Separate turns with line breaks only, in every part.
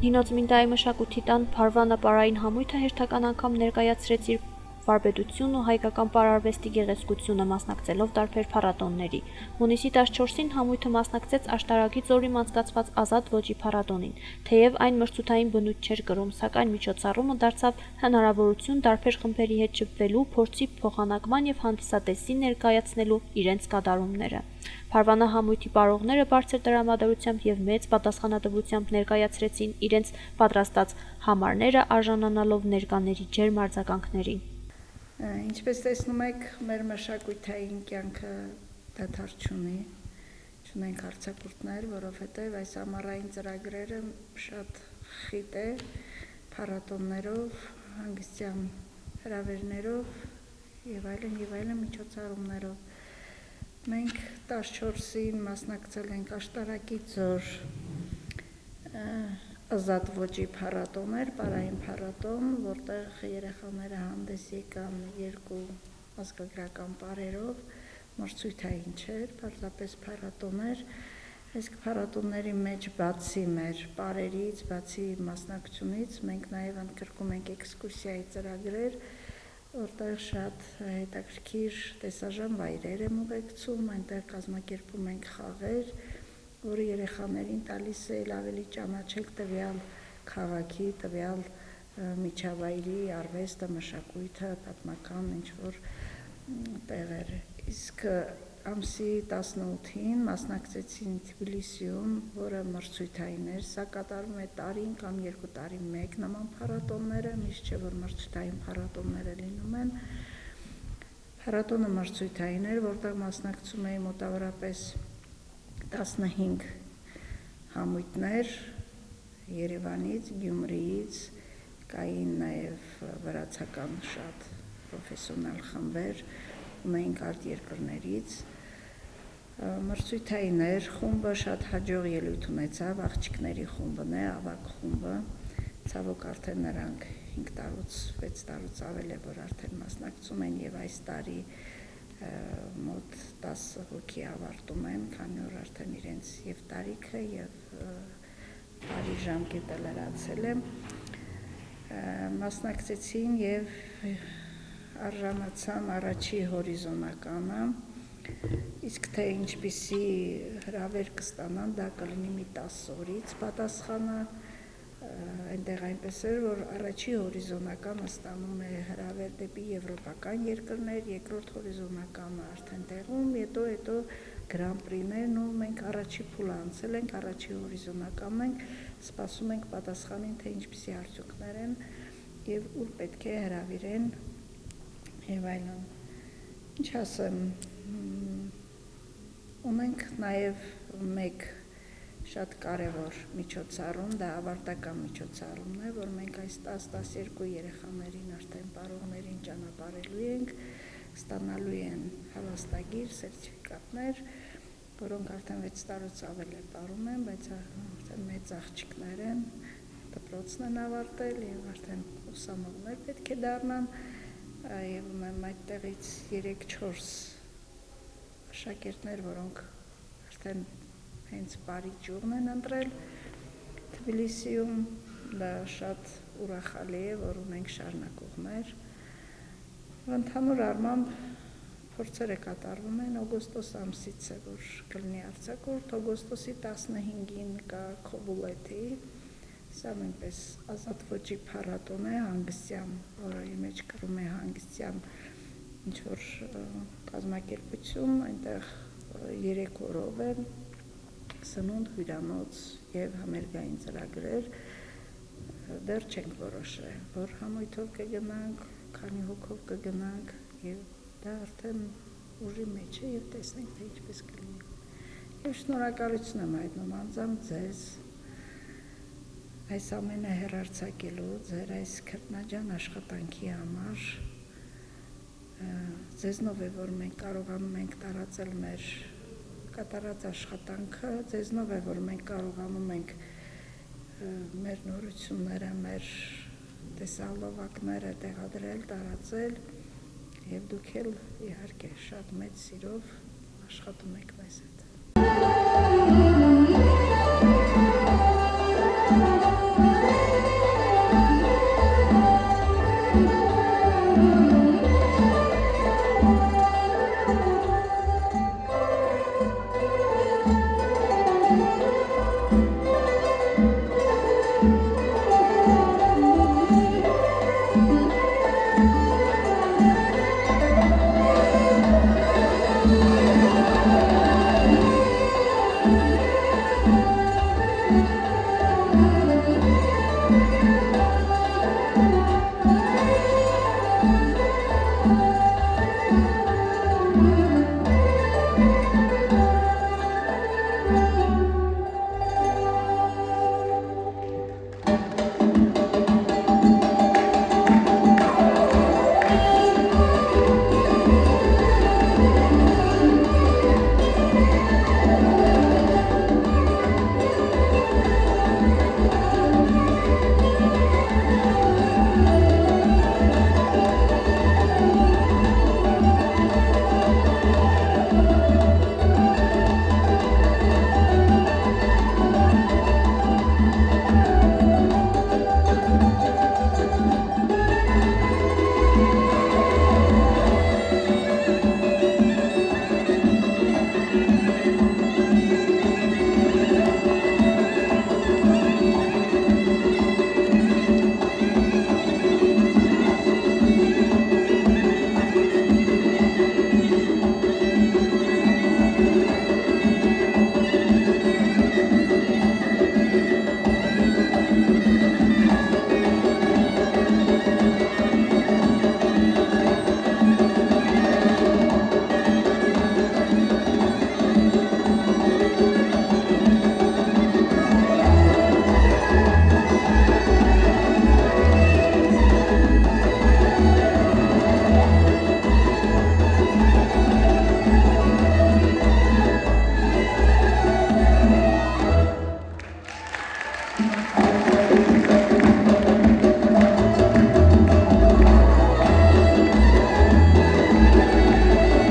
Հինոց Մինտայի մշակույթի տան Փարվանա պարային համույթը հերթական անգամ ներկայացրեց իր վարպետությունն ու հայկական պարարվեստի գեղեցկությունը մասնակցելով տարբեր փառատոների։ Հունիսի 14-ին համույթը մասնակցեց աշտարակից օրում անցկացված ազատ ոճի փառատոնին։ Թեև այն մրցութային բնույթ չէր կրում, սակայն միջոցառումը դարձավ հնարավորություն տարբեր խմբերի հետ շփվելու, փորձի փոխանակման եւ հանդիսատեսին ներկայացնելու իրենց կատարումները։ Փարվանա համույթի պարողները բարձր տրամադրությամբ եւ մեծ պատասխանատվությամբ ներկայացրեցին իրենց պատրաստած համարները, արժանանալով ներկաների ջերմ արձագանքներին։
Ինչպես տեսնում եք, մեր մշակութային կյանքը դադար չունենք արձակուրդներ, որովհետև այս ամառային ծրագրերը շատ խիտ է փառատոններով, հանգստյան հրավերներով եւ այլն միջոցառումներով։ Մենք 14-ին մասնակցել ենք Աշտարակի ձոր ազատ ոճի փառատոն էր, պարային փառատոն, որտեղ երեխաները հանդես եկան երկու ազգագրական պարերով, մրցույթային չէր, պարզապես փառատոն էր։ Այս փառատոնների մեջ բացի մեր պարերից, բացի մասնակցությունից, մենք նաև ընդգրկում ենք էքսկուրսիայի ծրագրեր, որտեղ շատ հետաքրքիր տեսարժան վայրեր եմ ուղեկցում, այնտեղ կազմակերպում ենք խաղեր, որը երեխաներին տալիս է ավելի ճանաչել տվյալ քաղաքի, տվյալ միջավայրի արվեստը, մշակույթը, պատմական ինչ-որ տեղեր։ Իսկ ամսի 18-ին մասնակցեցին Թբիլիսիում, որը մրցույթային էր, սա կատարվում է տարին կամ 2 տարի մեկ նման փառատոնները, միշտ չէ որ մրցույթային փառատոնները լինում են։ Փառատոնը մրցույթային էր, որտեղ մասնակցում էին մոտավորապես 15 համույթներ Երևանից, Գյումրիից, կային նաև վրացական շատ պրոֆեսիոնալ խմբեր, ունեինք արտերկրներից։ Մրցույթային էր, խումբը շատ հաջող ելույթ ունեցավ, աղջիկների խումբն է, ավագ խումբը, ցավոք արդեն նրանք 5 տարուց, 6 տարուց ավել է, որ արդեն մասնակցում են եւ այս տարի մոտ 10 հոգի ավարտում են, քանի որ արդեն իրենց եւ տարիքը եւ բարի ժամկետը լրացել է, մասնակցեցին եւ արժանացան առաջի հորիզոնականը, իսկ թե ինչպիսի հրավեր կստանան, դա կլինի մի 10 օրից պատասխանը, այնտեղ այնպես էր, որ առաջի հորիզոնականը ստանում է հրավեր դեպի եվրոպական երկրներ, երկրորդ հորիզոնականը արդեն տեղում, հետո գրանպրիներն ու մենք առաջի փուլը անցել ենք, առաջի հորիզոնականն ենք, սպասում ենք պատասխանին, թե ինչպիսի արդյունքներ են եւ ուր պետք է հրավիրեն եւ այլն։ Ինչ ասեմ, ունենք նաեւ մեկ շատ կարևոր միջոցառում, դա ավարտական միջոցառումն է, որ մենք այս 10-12 երեխաներին արդեն պարողներին ճանապարհելու ենք, ստանալու են հավաստագիր, սերտիֆիկատներ, որոնք արդեն 6 տարուց ավել է պարում են, բայց արդեն մեծ աղջիկներ են, դպրոցն են ավարտել եւ արդեն ուսանողներ պետք է դառնան եւ ունեմ այդտեղից 3-4 աշակերտներ, որոնք արդեն հենց բարի ճյուղն են ընտրել Թբիլիսիում, դա շատ ուրախալի է, որ ունենք շարունակողներ։ Ընդհանուր առմամբ փորձերը կատարվում են, օգոստոս ամսից է, որ կլինի արձակուրդ, օգոստոսի 15-ին կա Քոբուլեթի, սա նույնպես ազատ ոճի փառատոն է, հանգստյան, որը իր մեջ կրում է հանգստյան ինչ-որ կազմակերպություն, այնտեղ 3 օրով է, սնունդ, հյուրանոց եւ համերգային ծրագրեր, դեռ չենք որոշել, որ համույթով կգնանք, քանի հոգով կգնանք եւ դա արդեն ուժի մեջ է եւ տեսնենք թե ինչպես կլինի։ Եվ շնորհակալություն եմ հայտնում անձամբ ձեզ այս ամենը հեռարձակելու, ձեր այս քրտնաջան աշխատանքի համար, ձեզնով է, որ մենք կարողանում ենք տարածել մեր կատարած աշխատանքը, ձեզնով է, որ մենք կարողանում ենք մեր նորությունները, մեր տեսահոլովակները տեղադրել, տարածել եւ դուք էլ իհարկե շատ մեծ սիրով աշխատում եք մեզ հետ։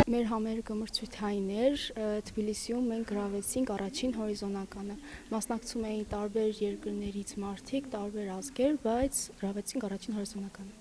Մեր համերգը մրցույթային էր, Թբիլիսիում մենք գրավեցինք առաջին հորիզոնականը։ Մասնակցում էին տարբեր երկրներից մարդիկ, տարբեր ազգեր, բայց գրավեցինք առաջին հորիզոնականը։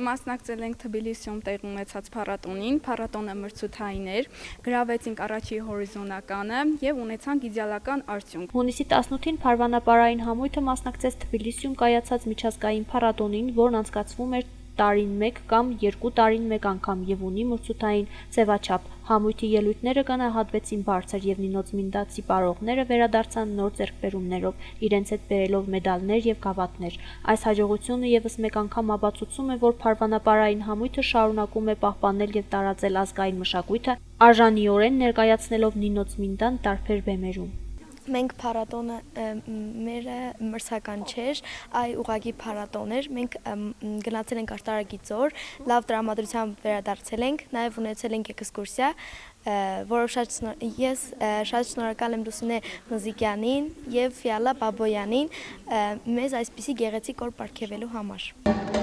Մասնակցել ենք Թբիլիսիում տեղ ունեցած փառատոնին, փառատոնը մրցութային էր, գրավեցինք առաջի հորիզոնականը եւ ունեցանք իդեալական արդյունք։
Հունիսի 18-ին Փարվանապարային համույթը մասնակցեց Թբիլիսիում կայացած միջազգային փառատոնին, որն անցկացվում էր տարին 1 կամ 2 տարին 1 անգամ եւ ունի մրցութային ձևաչափ։ Համույթի ելույթները գնահատվեցին բարձր եւ նինոծմինդացի պարողները վերադարձան նոր ձեռքբերումներով, իրենց հետ բերելով մեդալներ եւ գավաթներ։ Այս հաջողությունը եւս մեկ անգամ ապացուցում է, որ Փարվանապարային համույթը շարունակում է պահպանել եւ տարածել ազգային մշակույթը, արժանիորեն ներկայացնելով նինոծմինդան տարբեր բեմերում։
Մենք փառատոնը մերը մրցական չէր, այ ուղղակի փառատոն էր։ Մենք գնացել ենք արտարագիծոր, լավ տրամադրությամբ վերադարձել ենք, նաև ունեցել ենք էքսկուրսիա, որով ես շատ շնորհակալ եմ Լուսինե Մզիկյանին եւ Ֆիալա Բաբոյանին մեզ այսպիսի գեղեցիկ օր պարգևելու համար։